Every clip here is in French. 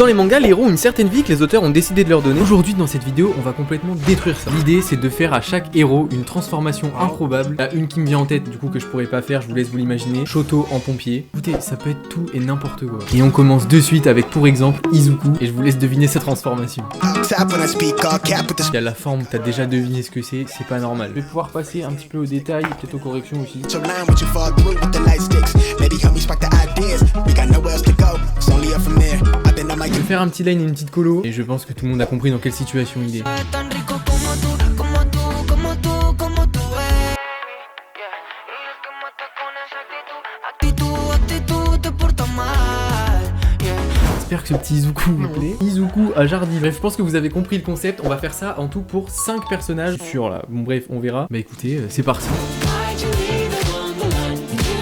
Dans les mangas, les héros ont une certaine vie que les auteurs ont décidé de leur donner. Aujourd'hui, dans cette vidéo, on va complètement détruire ça. L'idée, c'est de faire à chaque héros une transformation improbable. Il y a une qui me vient en tête, du coup, que je pourrais pas faire, je vous laisse vous l'imaginer. Shoto en pompier. Écoutez, ça peut être tout et n'importe quoi. Et on commence de suite avec, pour exemple, Izuku. Et je vous laisse deviner sa transformation. Il y a la forme, t'as déjà deviné ce que c'est pas normal. Je vais pouvoir passer un petit peu aux détails, peut-être aux corrections aussi. Je vais faire un petit line et une petite colo, et je pense que tout le monde a compris dans quelle situation il est. J'espère que ce petit Izuku vous plaît. Izuku à Jardy. Bref, je pense que vous avez compris le concept. On va faire ça en tout pour 5 personnages. Là. Bon bref, on verra. Bah écoutez, c'est parti.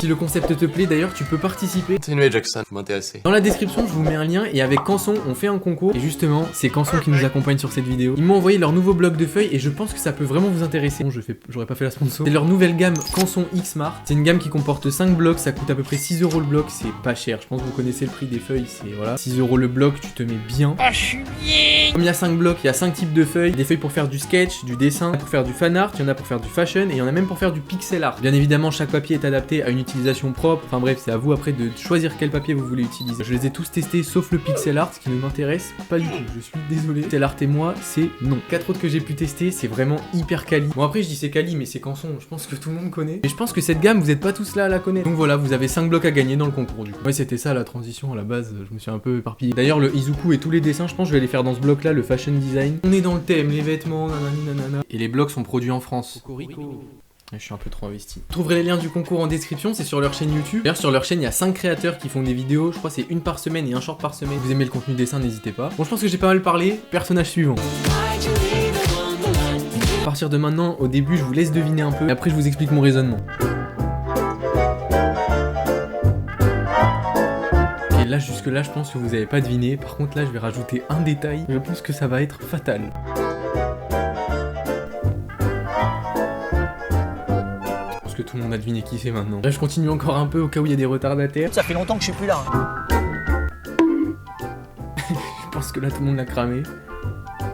Si le concept te plaît, d'ailleurs, tu peux participer. Continuez Jackson, vous m'intéressez. Dans la description, je vous mets un lien et avec Canson, on fait un concours. Et justement, c'est Canson qui nous accompagne sur cette vidéo. Ils m'ont envoyé leur nouveau bloc de feuilles et je pense que ça peut vraiment vous intéresser. Bon, j'aurais pas fait la sponsor. C'est leur nouvelle gamme Canson X-Mart. C'est une gamme qui comporte 5 blocs, ça coûte à peu près 6 € le bloc, c'est pas cher. Je pense que vous connaissez le prix des feuilles, c'est voilà. 6 € le bloc, tu te mets bien. Ah, je suis bien. Comme il y a 5 blocs, il y a 5 types de feuilles. Des feuilles pour faire du sketch, du dessin, pour faire du fan art, il y en a pour faire du fashion et il y en a même pour faire du pixel art. Bien évidemment, chaque papier est adapté à une utilisation propre. Enfin bref, c'est à vous après de choisir quel papier vous voulez utiliser. Je les ai tous testés sauf le pixel art, ce qui ne m'intéresse pas du tout. Je suis désolé. Pixel art et moi, c'est non. 4 autres que j'ai pu tester, c'est vraiment hyper quali. Bon après, je dis c'est quali, mais c'est Canson. Je pense que tout le monde connaît. Mais je pense que cette gamme, vous êtes pas tous là à la connaître. Donc voilà, vous avez 5 blocs à gagner dans le concours du coup. Ouais, c'était ça la transition à la base. Je me suis un peu éparpillé. D'ailleurs, le Izuku et tous les dessins, je pense que je vais les faire dans ce bloc là, le fashion design. On est dans le thème, les vêtements, nanani nanana. Et les blocs sont produits en France. Cocorico. Je suis un peu trop investi. Vous trouverez les liens du concours en description, c'est sur leur chaîne YouTube. D'ailleurs sur leur chaîne il y a 5 créateurs qui font des vidéos, je crois c'est une par semaine et un short par semaine. Vous aimez le contenu dessin, n'hésitez pas. Bon je pense que j'ai pas mal parlé, personnage suivant. À partir de maintenant, au début je vous laisse deviner un peu, et après je vous explique mon raisonnement. Et là jusque là je pense que vous avez pas deviné, par contre là je vais rajouter un détail, je pense que ça va être fatal. Que tout le monde a deviné qui c'est maintenant. Là je continue encore un peu au cas où il y a des retardataires. Ça fait longtemps que je suis plus là. Je pense que là tout le monde l'a cramé.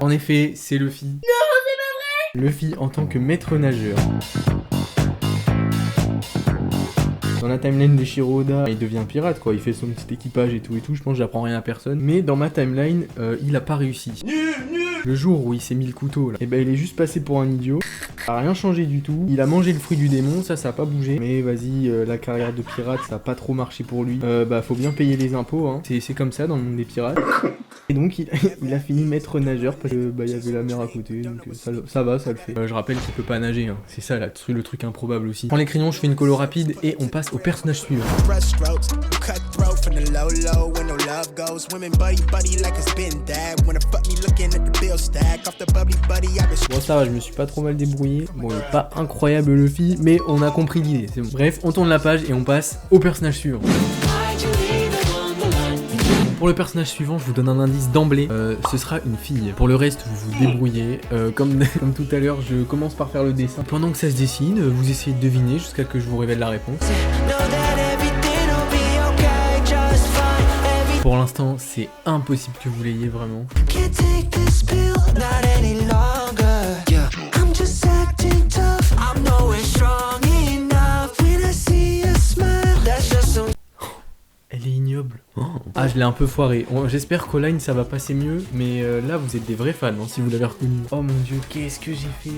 En effet, c'est Luffy. Non, c'est pas vrai. Luffy en tant que maître nageur. Dans la timeline de Shiro Oda, il devient pirate quoi, il fait son petit équipage et tout, je pense que j'apprends rien à personne. Mais dans ma timeline, il a pas réussi. Le jour où il s'est mis le couteau là, et ben il est juste passé pour un idiot. Ça a rien changé du tout. Il a mangé le fruit du démon, ça a pas bougé. Mais vas-y, la carrière de pirate, ça a pas trop marché pour lui. Bah faut bien payer les impôts, hein. C'est comme ça dans le monde des pirates. Et donc il a fini maître nageur parce que bah il y avait la mer à côté, donc ça va, ça le fait. Je rappelle qu'il peut pas nager, hein. C'est ça là, le truc improbable aussi. Je prends les crayons, je fais une colo rapide et on passe au personnage suivant. Bon ça va, je me suis pas trop mal débrouillé. Bon il est pas incroyable Luffy, mais on a compris l'idée, c'est bon. Bref, on tourne la page et on passe au personnage suivant. Pour le personnage suivant, je vous donne un indice d'emblée, ce sera une fille. Pour le reste, vous vous débrouillez. Comme tout à l'heure, je commence par faire le dessin. Pendant que ça se dessine, vous essayez de deviner jusqu'à ce que je vous révèle la réponse. Pour l'instant, c'est impossible que vous l'ayez vraiment. Elle est ignoble. Oh. Ah, je l'ai un peu foiré. J'espère qu'au line ça va passer mieux, mais là vous êtes des vrais fans, hein, si vous l'avez reconnu. Oh mon dieu, qu'est-ce que j'ai fait?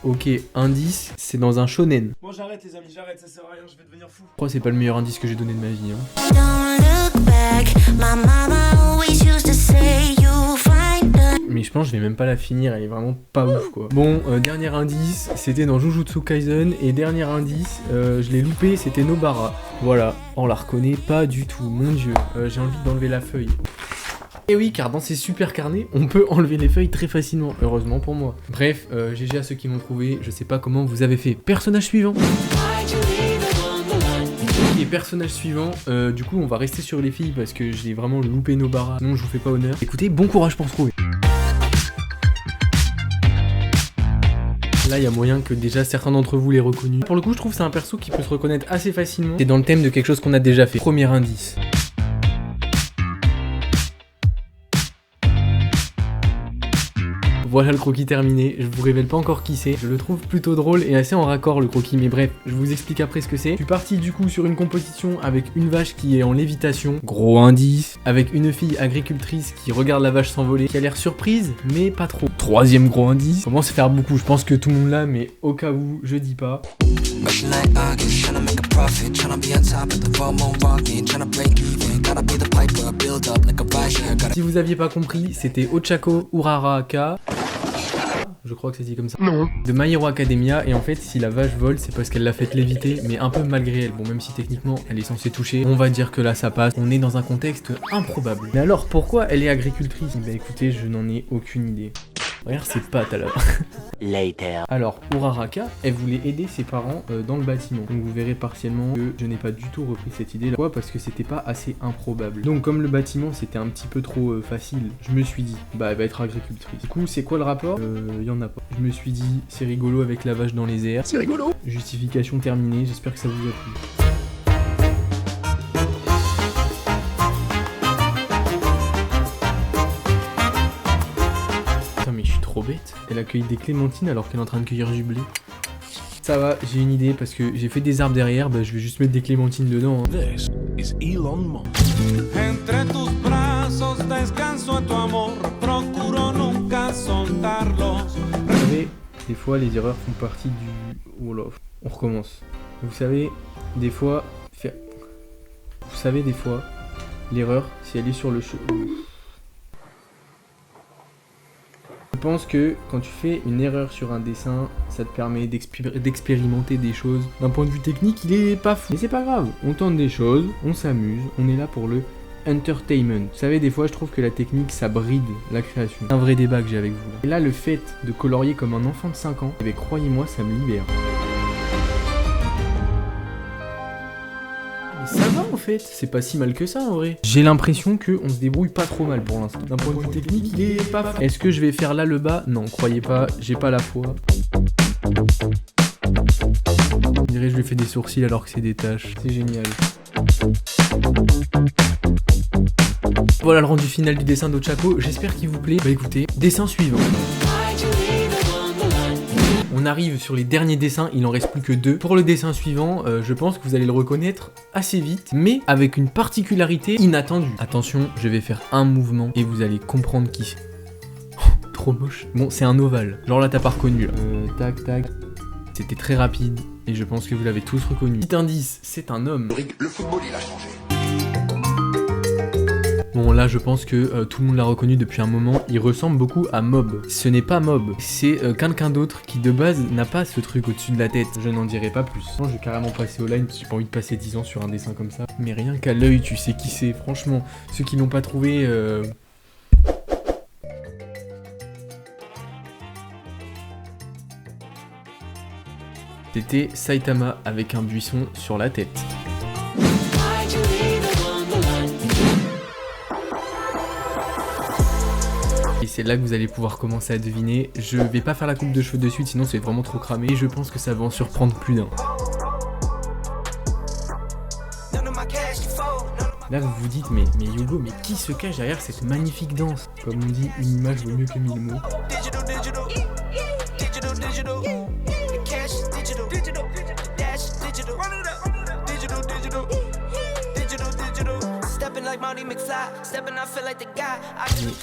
Ok, indice, c'est dans un shonen. Bon j'arrête les amis, j'arrête, ça sert à rien, je vais devenir fou. Je crois que c'est pas le meilleur indice que j'ai donné de ma vie, hein. Mais je pense que je vais même pas la finir, elle est vraiment pas ouf quoi. Bon, dernier indice, c'était dans Jujutsu Kaisen, et dernier indice, je l'ai loupé, c'était Nobara. Voilà, on la reconnaît pas du tout, mon dieu, j'ai envie d'enlever la feuille. Et oui, car dans ces super carnets, on peut enlever les feuilles très facilement, heureusement pour moi. Bref, GG à ceux qui m'ont trouvé, je sais pas comment vous avez fait. Personnage suivant. Et personnage suivant, du coup on va rester sur les filles parce que j'ai vraiment loupé Nobara, sinon je vous fais pas honneur. Écoutez, bon courage pour trouver. Là il y a moyen que déjà certains d'entre vous l'aient reconnu. Pour le coup je trouve que c'est un perso qui peut se reconnaître assez facilement. C'est dans le thème de quelque chose qu'on a déjà fait. Premier indice. Voilà le croquis terminé, je vous révèle pas encore qui c'est. Je le trouve plutôt drôle et assez en raccord le croquis, mais bref, je vous explique après ce que c'est. Je suis parti du coup sur une composition avec une vache qui est en lévitation, gros indice, avec une fille agricultrice qui regarde la vache s'envoler, qui a l'air surprise, mais pas trop. Troisième gros indice, commence à faire beaucoup, je pense que tout le monde l'a, mais au cas où, je dis pas. Si vous aviez pas compris, c'était Ochako Uraraka. Je crois que c'est dit comme ça. Non. De My Hero Academia, et en fait, si la vache vole, c'est parce qu'elle l'a fait léviter, mais un peu malgré elle. Bon, même si techniquement, elle est censée toucher, on va dire que là, ça passe. On est dans un contexte improbable. Mais alors, pourquoi elle est agricultrice? Bah écoutez, je n'en ai aucune idée. Regarde ses pattes là. Later. Alors, Uraraka, elle voulait aider ses parents dans le bâtiment. Donc vous verrez partiellement que je n'ai pas du tout repris cette idée là. Pourquoi? Parce que c'était pas assez improbable. Donc comme le bâtiment c'était un petit peu trop facile, je me suis dit, bah elle va être agricultrice. Du coup, c'est quoi le rapport? Y en a pas. Je me suis dit, c'est rigolo avec la vache dans les airs. C'est rigolo. Justification terminée, j'espère que ça vous a plu. Mais je suis trop bête. Elle accueille des clémentines alors qu'elle est en train de cueillir du blé. Ça va, j'ai une idée parce que j'ai fait des arbres derrière, bah je vais juste mettre des clémentines dedans. This is Elon Musk. Entre tus brazos descanso tu amor, procuro nunca soltarlos. Vous savez, des fois les erreurs font partie du... Oh là, on recommence. Vous savez, des fois... l'erreur, si elle est sur le chemin... Je pense que quand tu fais une erreur sur un dessin, ça te permet d'expérimenter des choses. D'un point de vue technique, il est pas fou. Mais c'est pas grave, on tente des choses, on s'amuse, on est là pour le entertainment. Vous savez, des fois, je trouve que la technique, ça bride la création. C'est un vrai débat que j'ai avec vous. Là. Et là, le fait de colorier comme un enfant de 5 ans, eh bien, croyez-moi, ça me libère. Ça va en fait, c'est pas si mal que ça en vrai. J'ai l'impression qu'on se débrouille pas trop mal pour l'instant. D'un point de vue technique, il est pas fou. Est-ce que je vais faire là le bas? Non, croyez pas, j'ai pas la foi. On dirait que je lui fais des sourcils alors que c'est des taches. C'est génial. Voilà le rendu final du dessin d'Ochako, j'espère qu'il vous plaît. Bah écoutez, dessin suivant. On arrive sur les derniers dessins, il en reste plus que 2. Pour le dessin suivant, je pense que vous allez le reconnaître assez vite, mais avec une particularité inattendue. Attention, je vais faire un mouvement et vous allez comprendre qui c'est. Oh, trop moche. Bon, c'est un ovale. Genre là, t'as pas reconnu là. Tac, tac. C'était très rapide et je pense que vous l'avez tous reconnu. Petit indice, c'est un homme. Le football, il a changé. Bon là je pense que tout le monde l'a reconnu depuis un moment, il ressemble beaucoup à Mob. Ce n'est pas Mob, c'est quelqu'un d'autre qui de base n'a pas ce truc au-dessus de la tête. Je n'en dirai pas plus. Je vais carrément passer au line parce que j'ai pas envie de passer 10 ans sur un dessin comme ça. Mais rien qu'à l'œil tu sais qui c'est, franchement. Ceux qui l'ont pas trouvé... C'était Saitama avec un buisson sur la tête. Et c'est là que vous allez pouvoir commencer à deviner. Je vais pas faire la coupe de cheveux de suite, sinon c'est vraiment trop cramé. Et je pense que ça va en surprendre plus d'un. Là vous vous dites, mais Yogo, mais qui se cache derrière cette magnifique danse? Comme on dit, une image vaut mieux que 1000 mots.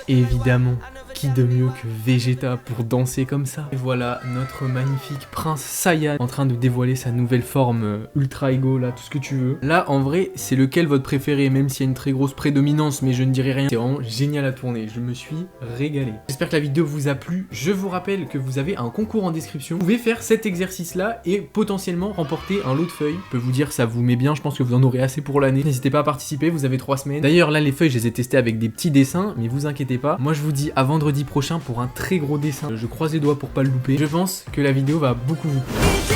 Mais évidemment, qui de mieux que Vegeta pour danser comme ça? Et voilà notre magnifique prince Saiyan en train de dévoiler sa nouvelle forme Ultra Ego, là, tout ce que tu veux. Là, en vrai, c'est lequel votre préféré, même s'il y a une très grosse prédominance, mais je ne dirai rien. C'est vraiment génial à tourner, je me suis régalé. J'espère que la vidéo vous a plu. Je vous rappelle que vous avez un concours en description. Vous pouvez faire cet exercice-là et potentiellement remporter un lot de feuilles. Je peux vous dire, ça vous met bien, je pense que vous en aurez assez pour l'année. N'hésitez pas à participer, vous avez 3 semaines. D'ailleurs, là, les feuilles, je les ai testées avec des petits dessins, mais vous inquiétez pas. Moi, je vous dis à vendredi prochain pour un très gros dessin. Je croise les doigts pour pas le louper. Je pense que la vidéo va beaucoup vous plaire.